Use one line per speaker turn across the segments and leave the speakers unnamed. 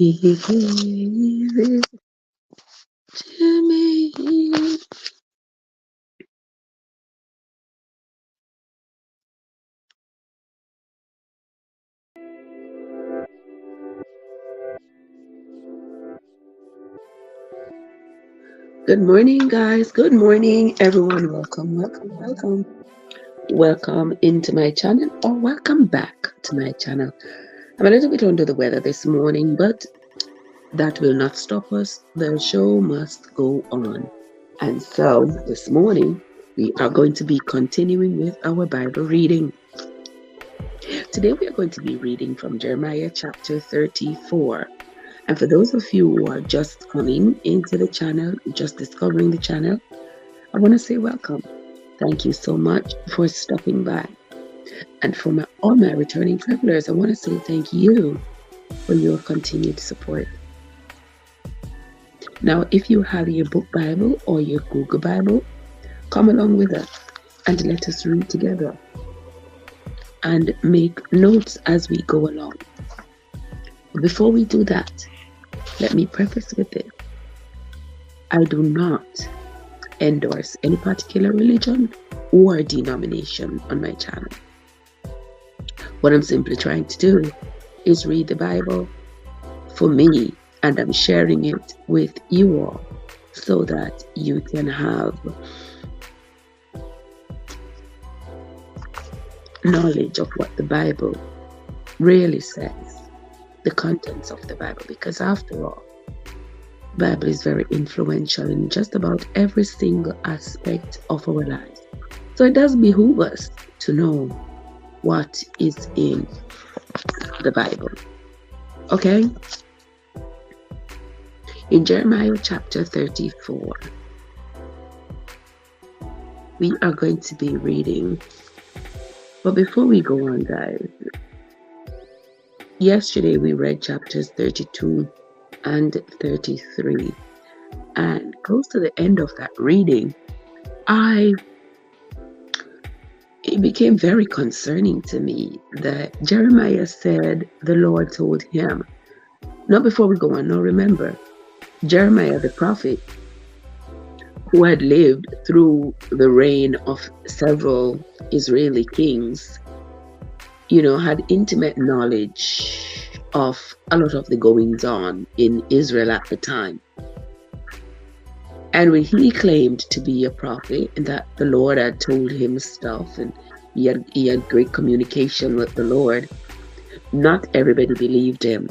He gave it to me. Good morning, guys. Good morning, everyone. Welcome into my channel, or welcome back to my channel. I'm a little bit under the weather this morning, but that will not stop us. The show must go on. And so this morning, we are going to be continuing with our Bible reading. Today, we are going to be reading from Jeremiah chapter 34. And for those of you who are just coming into the channel, just discovering the channel, I want to say welcome. Thank you so much for stopping by. And for all my returning travelers, I want to say thank you for your continued support. Now, if you have your book Bible or your Google Bible, come along with us and let us read together and make notes as we go along. Before we do that, let me preface with this. I do not endorse any particular religion or denomination on my channel. What I'm simply trying to do is read the Bible for me, and I'm sharing it with you all so that you can have knowledge of what the Bible really says, the contents of the Bible, because after all, the Bible is very influential in just about every single aspect of our lives. So it does behoove us to know what is in the Bible. Okay? In Jeremiah chapter 34, we are going to be reading. But before we go on, guys, yesterday we read chapters 32 and 33. And close to the end of that reading, it became very concerning to me that Jeremiah said the Lord told him. Now, before we go on, now remember, Jeremiah the prophet, who had lived through the reign of several Israeli kings, had intimate knowledge of a lot of the goings on in Israel at the time. And when he claimed to be a prophet and that the Lord had told him stuff and he had great communication with the Lord, not everybody believed him.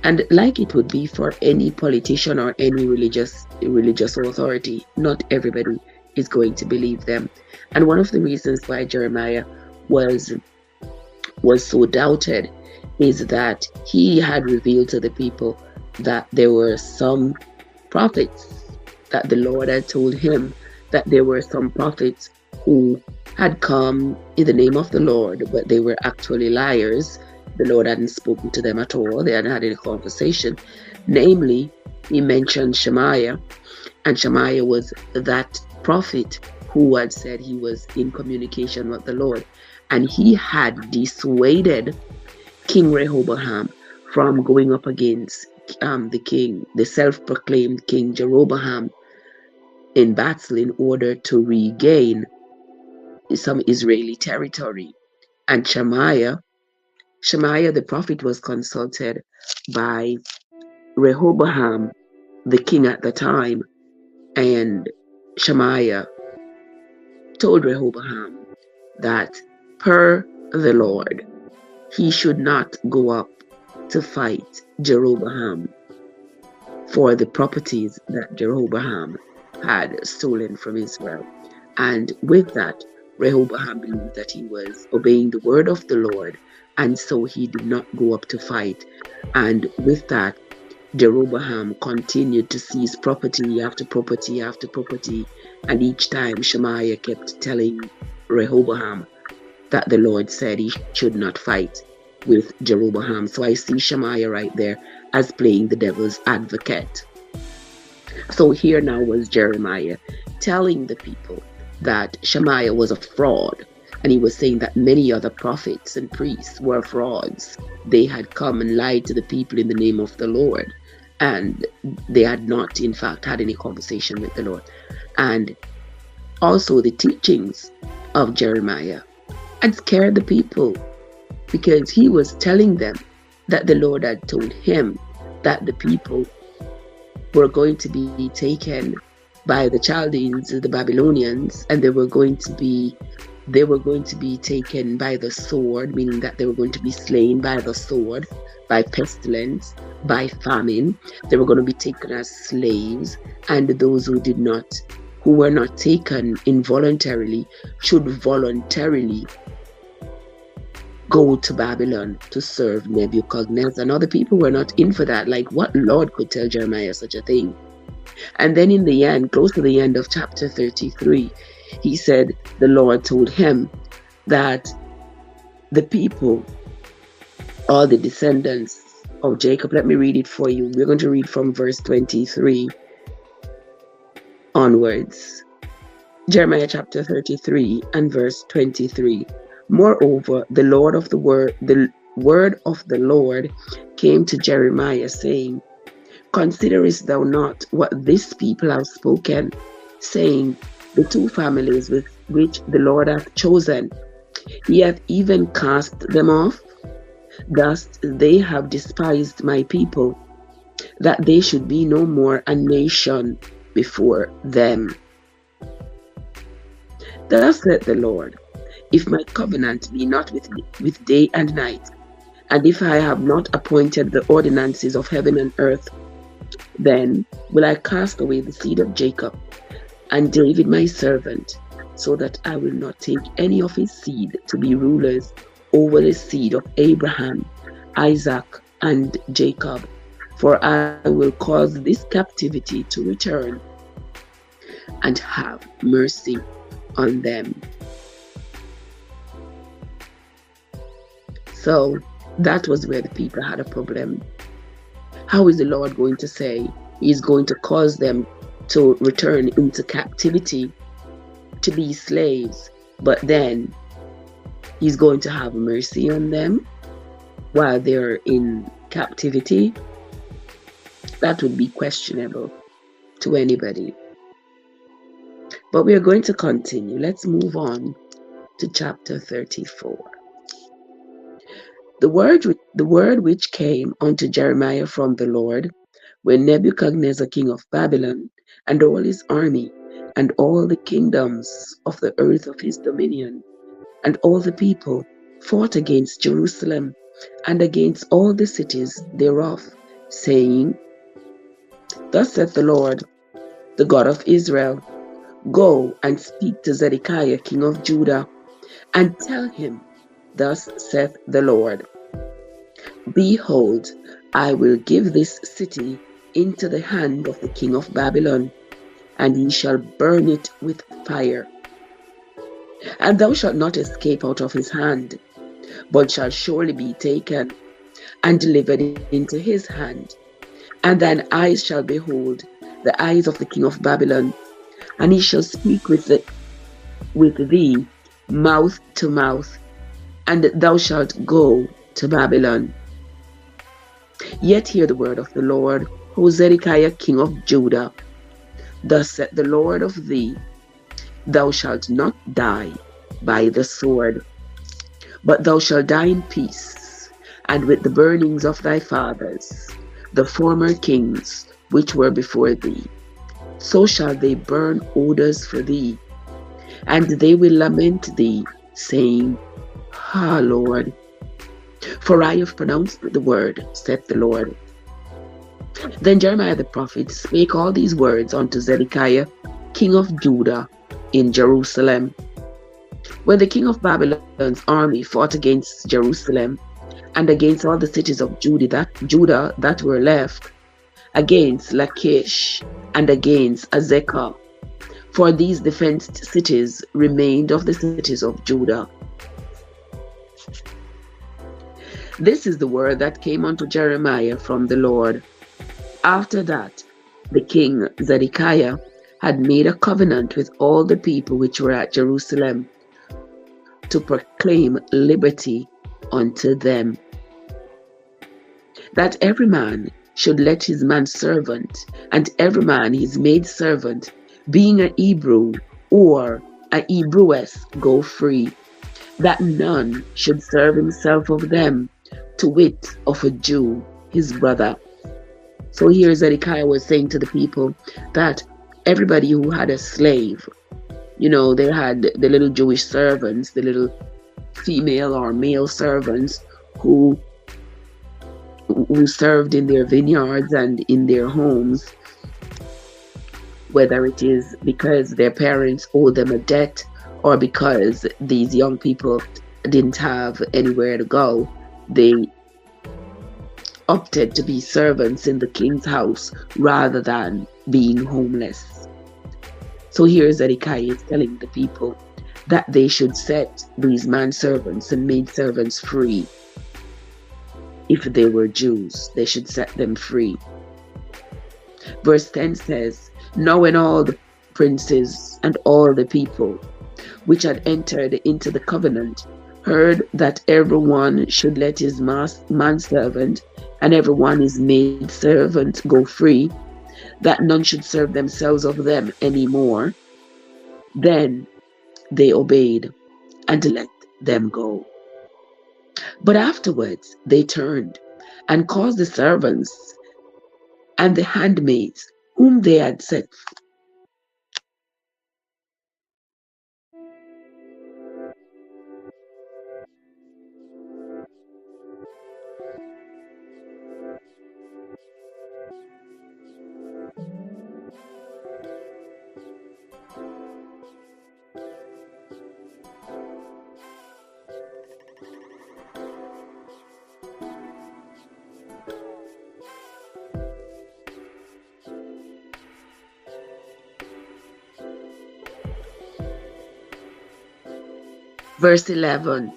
And like it would be for any politician or any religious authority, not everybody is going to believe them. And one of the reasons why Jeremiah was so doubted is that he had revealed to the people that there were some prophets, that the Lord had told him that there were some prophets who had come in the name of the Lord, but they were actually liars. The Lord hadn't spoken to them at all. They hadn't had any conversation. Namely, he mentioned Shemaiah, and Shemaiah was that prophet who had said he was in communication with the Lord. And he had dissuaded King Rehoboam from going up against the self-proclaimed King Jeroboam in battle in order to regain some Israeli territory. And Shemaiah the prophet was consulted by Rehoboam, the king at the time, and Shemaiah told Rehoboam that per the Lord, he should not go up to fight Jeroboam for the properties that Jeroboam had stolen from Israel. And with that, Rehoboam believed that he was obeying the word of the Lord, and so he did not go up to fight. And with that, Jeroboam continued to seize property after property after property, and each time Shemaiah kept telling Rehoboam that the Lord said he should not fight with Jeroboam. So I see Shemaiah right there as playing the devil's advocate. So here now was Jeremiah telling the people that Shemaiah was a fraud, And he was saying that many other prophets and priests were frauds. They had come and lied to the people in the name of the Lord. And they had not, in fact, had any conversation with the Lord. And also the teachings of Jeremiah had scared the people, because he was telling them that the Lord had told him that the people were going to be taken by the Chaldeans, the Babylonians, and they were going to be taken by the sword, meaning that they were going to be slain by the sword, by pestilence, by famine. They were going to be taken as slaves, and those who were not taken involuntarily should voluntarily go to Babylon to serve Nebuchadnezzar. And other people were not in for that. Like, what Lord could tell Jeremiah such a thing? And then in the end, close to the end of chapter 33, he said the Lord told him that the people, all the descendants of Jacob, let me read it for you. We're going to read from verse 23 onwards. Jeremiah chapter 33 and verse 23. Moreover, the word of the Lord came to Jeremiah, saying, Considerest thou not what this people have spoken, saying, the two families with which the Lord hath chosen, he hath even cast them off? Thus they have despised my people, that they should be no more a nation before them. Thus saith the Lord, if my covenant be not with day and night, and if I have not appointed the ordinances of heaven and earth, then will I cast away the seed of Jacob and David my servant, so that I will not take any of his seed to be rulers over the seed of Abraham, Isaac, and Jacob. For I will cause this captivity to return and have mercy on them. So that was where the people had a problem. How is the Lord going to say he's going to cause them to return into captivity to be slaves, but then he's going to have mercy on them while they're in captivity? That would be questionable to anybody. But we are going to continue. Let's move on to chapter 34. The word which came unto Jeremiah from the Lord, when Nebuchadnezzar king of Babylon, and all his army, and all the kingdoms of the earth of his dominion, and all the people fought against Jerusalem, and against all the cities thereof, saying, Thus saith the Lord, the God of Israel, Go and speak to Zedekiah king of Judah, and tell him, Thus saith the Lord, Behold, I will give this city into the hand of the king of Babylon, and he shall burn it with fire. And thou shalt not escape out of his hand, but shalt surely be taken and delivered into his hand. And thine eyes shall behold the eyes of the king of Babylon, and he shall speak with thee mouth to mouth, and thou shalt go to Babylon. Yet hear the word of the Lord, O Zedekiah king of Judah. Thus saith the Lord of thee, Thou shalt not die by the sword, but thou shalt die in peace, and with the burnings of thy fathers, the former kings which were before thee. So shall they burn odors for thee, and they will lament thee, saying, Ah, Lord, for I have pronounced the word, saith the Lord. Then Jeremiah the prophet spake all these words unto Zedekiah, king of Judah, in Jerusalem. When the king of Babylon's army fought against Jerusalem, and against all the cities of Judah that were left, against Lachish, and against Azekah, for these defenced cities remained of the cities of Judah. This is the word that came unto Jeremiah from the Lord. After that, the king Zedekiah had made a covenant with all the people which were at Jerusalem, to proclaim liberty unto them, that every man should let his manservant and every man his maidservant, being a Hebrew or a Hebrewess, go free, that none should serve himself of them, to wit, of a Jew, his brother. So here Zedekiah was saying to the people that everybody who had a slave, they had the little Jewish servants, the little female or male servants who served in their vineyards and in their homes, whether it is because their parents owed them a debt or because these young people didn't have anywhere to go. They opted to be servants in the king's house rather than being homeless. So here Zedekiah is telling the people that they should set these manservants and maidservants free. If they were Jews, they should set them free. Verse 10 says, "Now when all the princes and all the people which had entered into the covenant heard that everyone should let his manservant and everyone his maidservant go free, that none should serve themselves of them any more, then they obeyed and let them go. But afterwards they turned and caused the servants and the handmaids whom they had set Verse 11,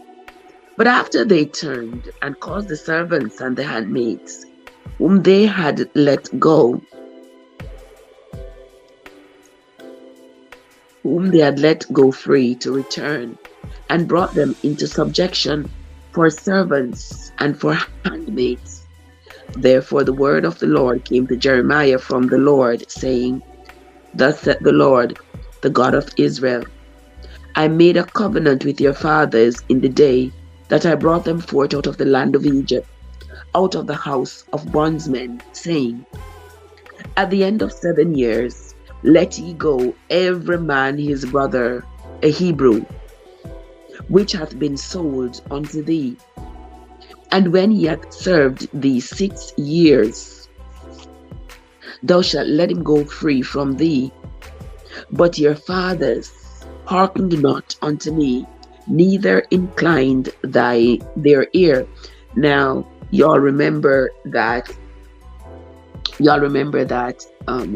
but after they turned and caused the servants and the handmaids whom they had let go free to return, and brought them into subjection for servants and for handmaids. Therefore the word of the Lord came to Jeremiah from the Lord, saying, Thus saith the Lord, the God of Israel, I made a covenant with your fathers in the day that I brought them forth out of the land of Egypt, out of the house of bondsmen, saying, At the end of 7 years, let ye go every man his brother, a Hebrew, which hath been sold unto thee. And when he hath served thee 6 years, thou shalt let him go free from thee. But your fathers hearkened not unto me, neither inclined their ear. Now, y'all remember that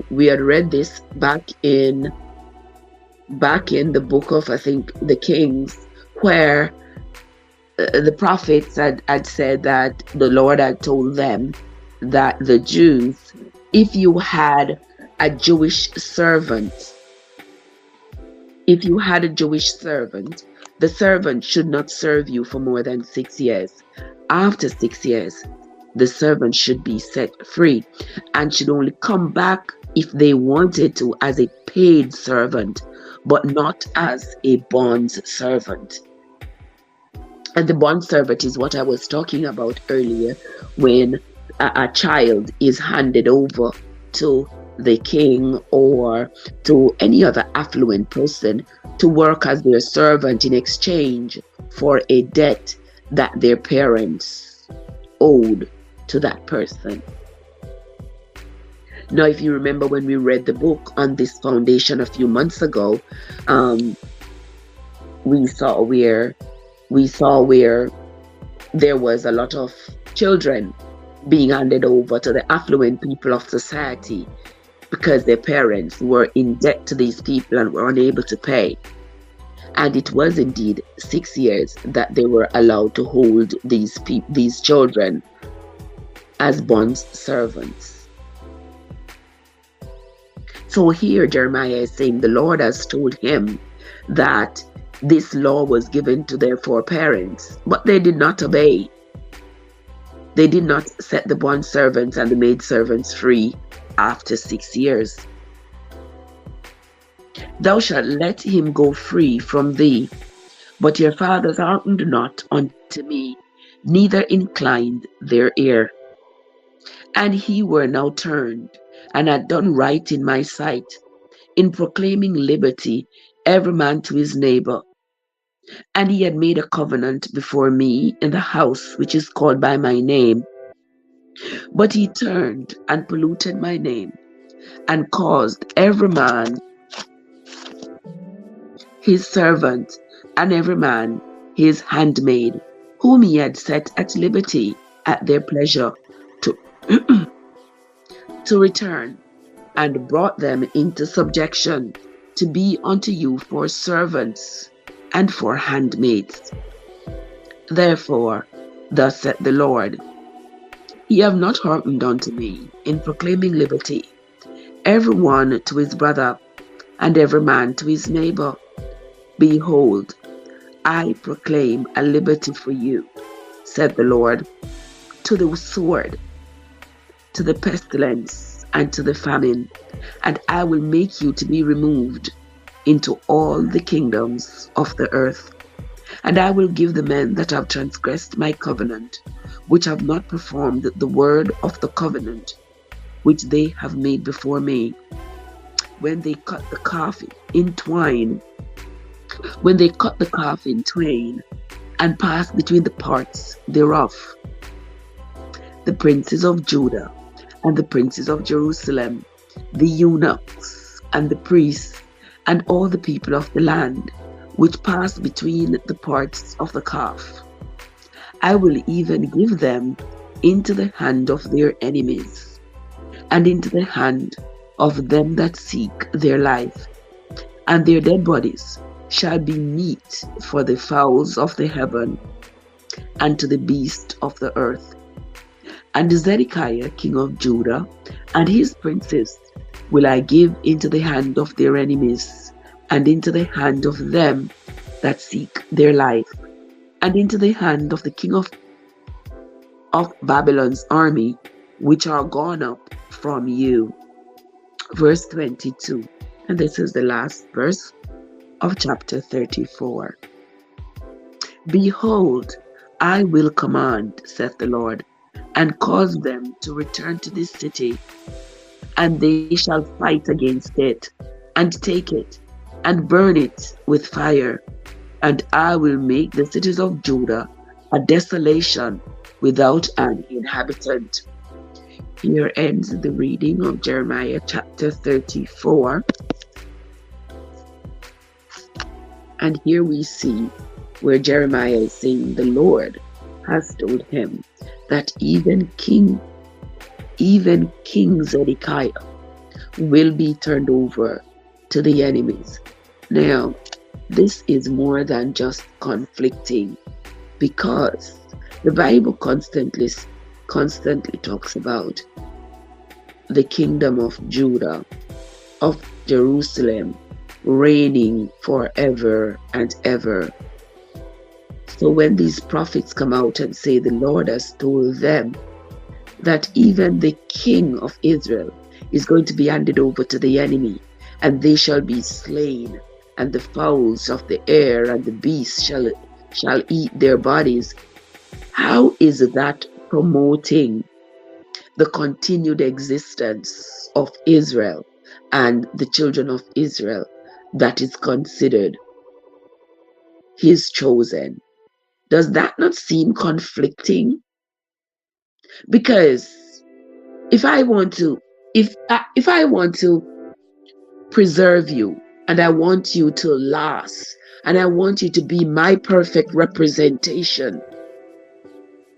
we had read this back in the book of, I think, the Kings, where the prophets had said that the Lord had told them that the Jews, if you had a Jewish servant, the servant should not serve you for more than 6 years. After 6 years, the servant should be set free and should only come back if they wanted to as a paid servant, but not as a bond servant. And the bond servant is what I was talking about earlier, when a child is handed over to the king or to any other affluent person to work as their servant in exchange for a debt that their parents owed to that person. Now, if you remember when we read the book on this foundation a few months ago, we saw where there was a lot of children being handed over to the affluent people of society because their parents were in debt to these people and were unable to pay. And it was indeed 6 years that they were allowed to hold these children as bond servants. So here Jeremiah is saying the Lord has told him that This law was given to their foreparents, but they did not obey. They did not set the bondservants and the maidservants free after 6 years. Thou shalt let him go free from thee, but your fathers hearkened not unto me, neither inclined their ear. And he were now turned, and had done right in my sight, in proclaiming liberty, every man to his neighbor. And he had made a covenant before me in the house which is called by my name. But he turned and polluted my name, and caused every man his servant, and every man his handmaid, whom he had set at liberty at their pleasure, to, to return, and brought them into subjection, to be unto you for servants and for handmaids. Therefore, thus saith the Lord, ye have not hearkened unto me in proclaiming liberty, every one to his brother, and every man to his neighbor. Behold, I proclaim a liberty for you, said the Lord, to the sword, to the pestilence, and to the famine, and I will make you to be removed into all the kingdoms of the earth. And I will give the men that have transgressed my covenant, which have not performed the word of the covenant, which they have made before me, when they cut the calf in twain, and passed between the parts thereof, the princes of Judah and the princes of Jerusalem, the eunuchs and the priests, and all the people of the land, which passed between the parts of the calf. I will even give them into the hand of their enemies, and into the hand of them that seek their life, and their dead bodies shall be meat for the fowls of the heaven, and to the beasts of the earth. And Zedekiah king of Judah and his princes will I give into the hand of their enemies, and into the hand of them that seek their life, and into the hand of the king of Babylon's army, which are gone up from you. Verse 22, and this is the last verse of chapter 34. Behold, I will command, saith the Lord, and cause them to return to this city, and they shall fight against it, and take it, and burn it with fire. And I will make the cities of Judah a desolation without an inhabitant. Here ends the reading of Jeremiah chapter 34. And here we see where Jeremiah is saying the Lord has told him that even King Zedekiah will be turned over to the enemies. Now, this is more than just conflicting, because the Bible constantly talks about the kingdom of Judah, of Jerusalem, reigning forever and ever. So when these prophets come out and say the Lord has told them that even the king of Israel is going to be handed over to the enemy, and they shall be slain, and the fowls of the air and the beasts shall eat their bodies, how is that promoting the continued existence of Israel and the children of Israel that is considered his chosen? Does that not seem conflicting? Because if I want to preserve you, and I want you to last, and I want you to be my perfect representation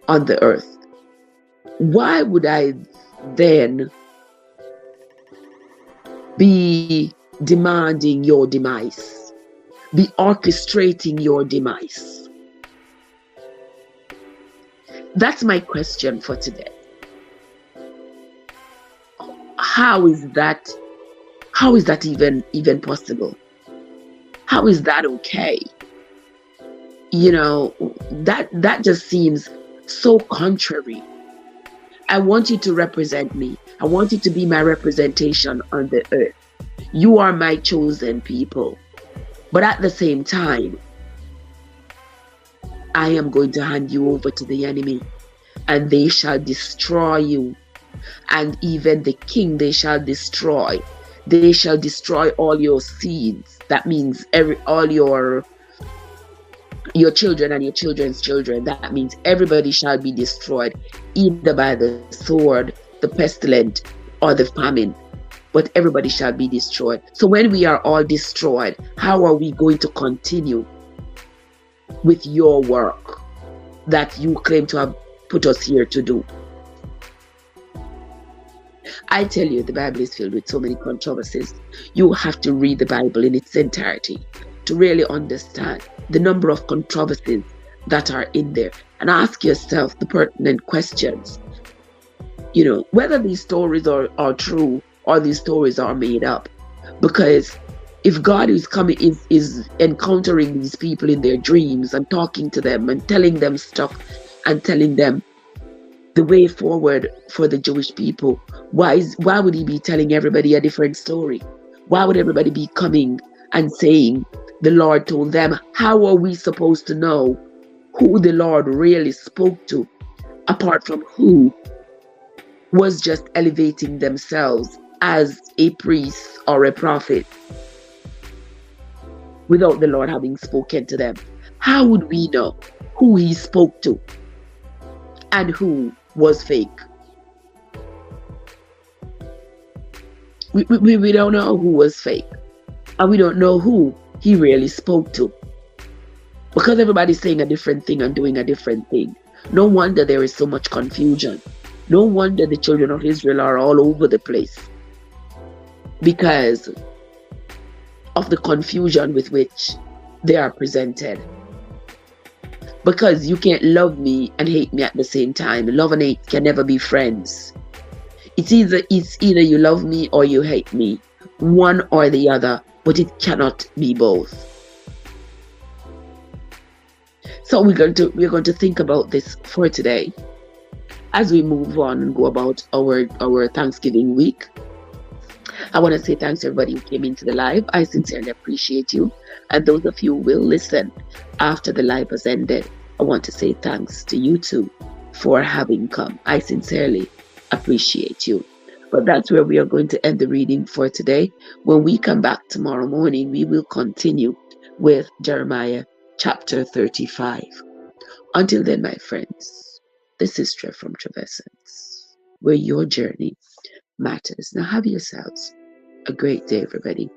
on the earth, why would I then be demanding your demise, be orchestrating your demise? That's my question for today. How is that even possible? How is that okay? You know, that just seems so contrary. I want you to represent me. I want you to be my representation on the earth. You are my chosen people. But at the same time, I am going to hand you over to the enemy, and they shall destroy you. And even the king they shall destroy. They shall destroy all your seeds. That means all your children and your children's children. That means everybody shall be destroyed, either by the sword, the pestilence, or the famine. But everybody shall be destroyed. So when we are all destroyed, how are we going to continue with your work that you claim to have put us here to do? I tell you, the Bible is filled with so many controversies. You have to read the Bible in its entirety to really understand the number of controversies that are in there, and ask yourself the pertinent questions. You know, whether these stories are true or these stories are made up. Because if God is coming, is encountering these people in their dreams and talking to them and telling them stuff and telling them the way forward for the Jewish people, why would he be telling everybody a different story? Why would everybody be coming and saying the Lord told them? How are we supposed to know who the Lord really spoke to, apart from who was just elevating themselves as a priest or a prophet without the Lord having spoken to them? How would we know who he spoke to and who was fake? We don't know who was fake, and we don't know who he really spoke to, because everybody's saying a different thing and doing a different thing. No wonder there is so much confusion. No wonder the children of Israel are all over the place, because of the confusion with which they are presented. Because you can't love me and hate me at the same time. Love and hate can never be friends. It's either you love me or you hate me, one or the other, but it cannot be both. So we're going to think about this for today as we move on and go about our Thanksgiving week. I want to say thanks to everybody who came into the live. I sincerely appreciate you. And those of you who will listen after the live has ended, I want to say thanks to you too for having come. I sincerely appreciate you. But that's where we are going to end the reading for today. When we come back tomorrow morning, we will continue with Jeremiah chapter 35. Until then, my friends, this is Trev from Trevessence, where your journey matters. Now have yourselves a great day, everybody.